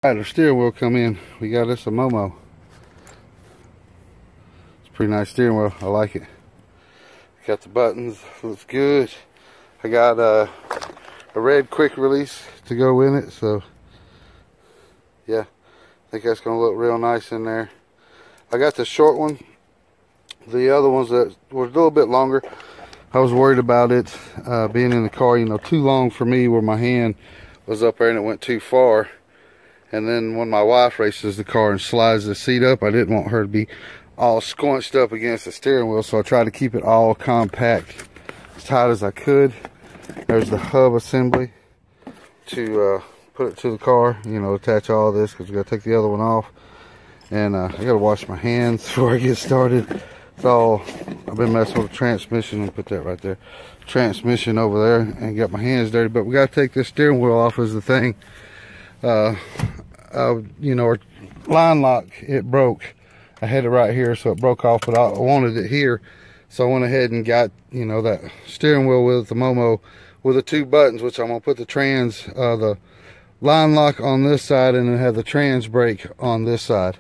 Alright, our steering wheel come in. We got us a momo. It's a pretty nice steering wheel. I like it. Got the buttons. Looks good. I got a red quick release to go in it. So, yeah. I think that's going to look real nice in there. I got the short one. The other ones that were a little bit longer, I was worried about it being in the car, you know, too long for me where my hand was up there and it went too far. And then when my wife races the car and slides the seat up, I didn't want her to be all squunched up against the steering wheel, so I tried to keep it all compact, as tight as I could. There's the hub assembly to put it to the car, you know, attach all this, because we got to take the other one off. And I got to wash my hands before I get started. It's all, I've been messing with the transmission, and put that right there. Transmission over there, and got my hands dirty, but we got to take this steering wheel off is the thing. You know, our line lock, it broke. I had it right here, so it broke off, but I wanted it here, so I went ahead and got, you know, that steering wheel with the momo with the two buttons, which I'm gonna put the line lock on this side, and then have the trans brake on this side,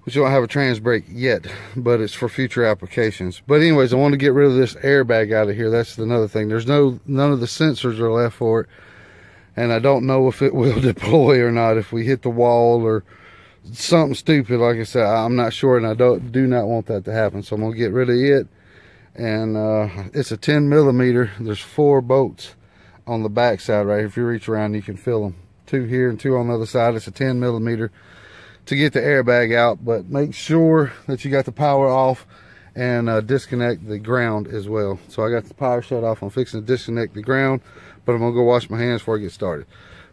which you don't have a trans brake yet, but it's for future applications. But anyways, I want to get rid of this airbag out of here. That's another thing. There's none of the sensors are left for it. And I don't know if it will deploy or not if we hit the wall or something stupid. Like I said, I'm not sure, and I do not want that to happen. So I'm going to get rid of it. And it's a 10mm. There's 4 bolts on the back side right here. If you reach around, you can feel them. 2 here and 2 on the other side. It's a 10mm to get the airbag out. But make sure that you got the power off and disconnect the ground as well. So I got the power shut off. I'm fixing to disconnect the ground, but I'm gonna go wash my hands before I get started.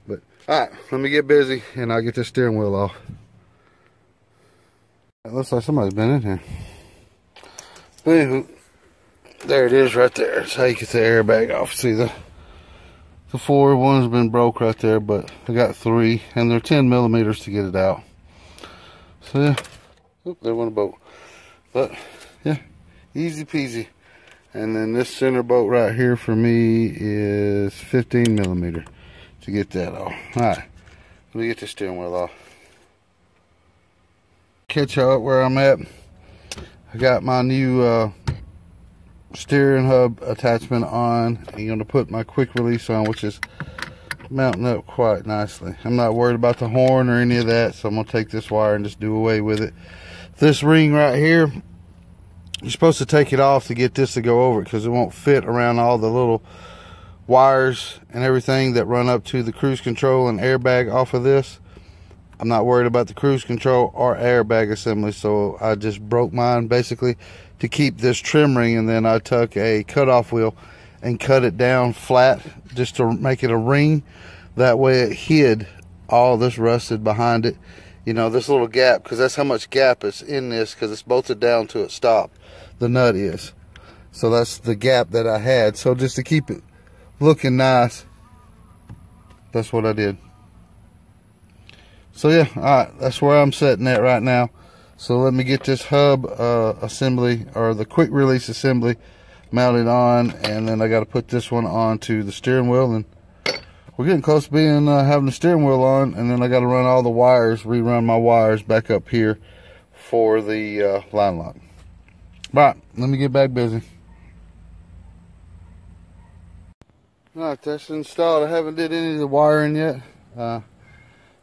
But all right, let me get busy and I'll get this steering wheel off. It looks like somebody's been in here. Anywho, there it is right there. That's how you get the airbag off. See the 4 one's been broke right there, but I got 3 and they're 10mm to get it out. So yeah, oop, there went a bolt. But yeah, easy peasy. And then this center bolt right here for me is 15mm to get that off. Alright, let me get the steering wheel off. Catch y'all up where I'm at. I got my new steering hub attachment on. I'm going to put my quick release on, which is mounting up quite nicely. I'm not worried about the horn or any of that, so I'm going to take this wire and just do away with it. This ring right here, you're supposed to take it off to get this to go over it, because it won't fit around all the little wires and everything that run up to the cruise control and airbag off of this. I'm not worried about the cruise control or airbag assembly, so I just broke mine basically to keep this trim ring, and then I took a cutoff wheel and cut it down flat just to make it a ring. That way it hid all this rusted behind it, you know, this little gap, because that's how much gap is in this, because it's bolted down to its stop. The nut is. So that's the gap that I had. So just to keep it looking nice, that's what I did. So yeah, alright, that's where I'm setting at right now. So let me get this hub assembly, or the quick release assembly, mounted on, and then I got to put this one onto the steering wheel, and we're getting close to being having the steering wheel on, and then I got to run all the wires, rerun my wires back up here for the line lock. Right, let me get back busy. Alright, that's installed. I haven't did any of the wiring yet.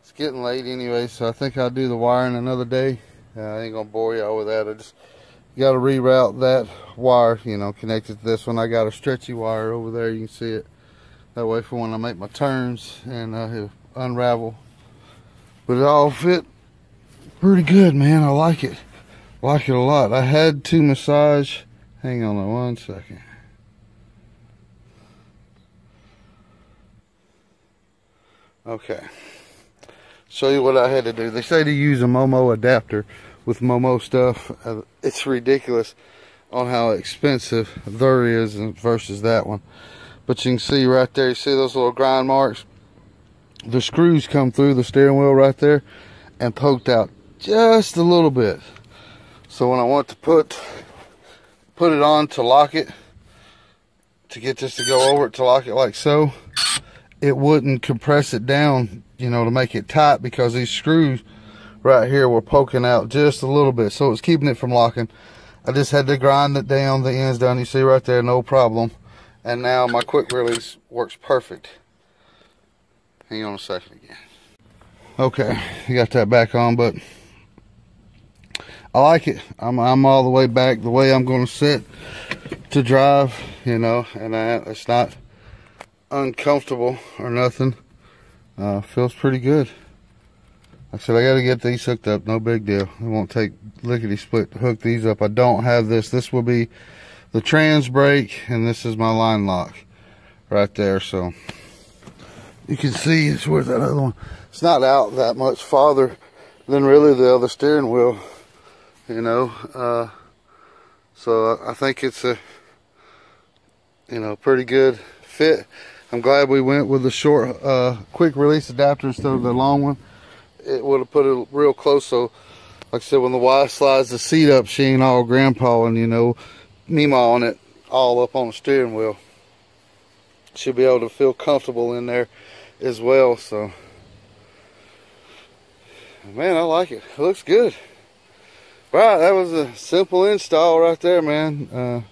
It's getting late anyway, so I think I'll do the wiring another day. I ain't gonna bore y'all with that. I just got to reroute that wire, you know, connected to this one. I got a stretchy wire over there, you can see it. That way for when I make my turns, and it'll unravel. But it all fit pretty good, man. I like it. Like it a lot. I had to massage. Hang on one second. Okay. Show you what I had to do. They say to use a momo adapter with momo stuff. It's ridiculous on how expensive there is versus that one. But you can see right there, you see those little grind marks? The screws come through the steering wheel right there and poked out just a little bit. So when I want to put it on to lock it, to get this to go over it, to lock it like so, it wouldn't compress it down you know, to make it tight, because these screws right here were poking out just a little bit, so it's keeping it from locking. I just had to grind it down, the ends down, you see right there, no problem. And now my quick release works perfect. Hang on a second again. Okay, you got that back on, but I like it. I'm all the way back the way I'm going to sit to drive, you know, and it's not uncomfortable or nothing. Feels pretty good. Like I said, I got to get these hooked up, no big deal. It won't take lickety split to hook these up. I don't have this. This will be the trans brake, and this is my line lock right there. So you can see, it's where's that other one. It's not out that much farther than really the other steering wheel, you know. So I think it's a, you know, pretty good fit. I'm glad we went with the short quick release adapter instead of the long one. It would have put it real close, so like I said, when the wife slides the seat up, she ain't all grandpa and, you know, Mima on it all up on the steering wheel. She'll be able to feel comfortable in there as well. So man, I like it. It looks good. Right, that was a simple install right there, man.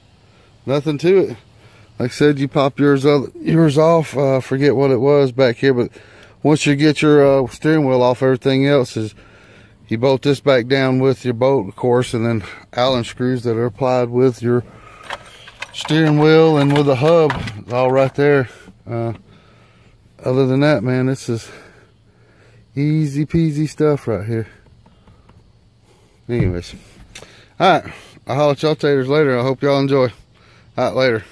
Nothing to it. Like I said, you pop yours off. Forget what it was back here, but once you get your steering wheel off, everything else is, you bolt this back down with your bolt, of course, and then Allen screws that are applied with your steering wheel and with the hub, all right there. Other than that, man, this is easy peasy stuff right here. Anyways, all right, I'll holler at y'all taters later. I hope y'all enjoy. All right, later.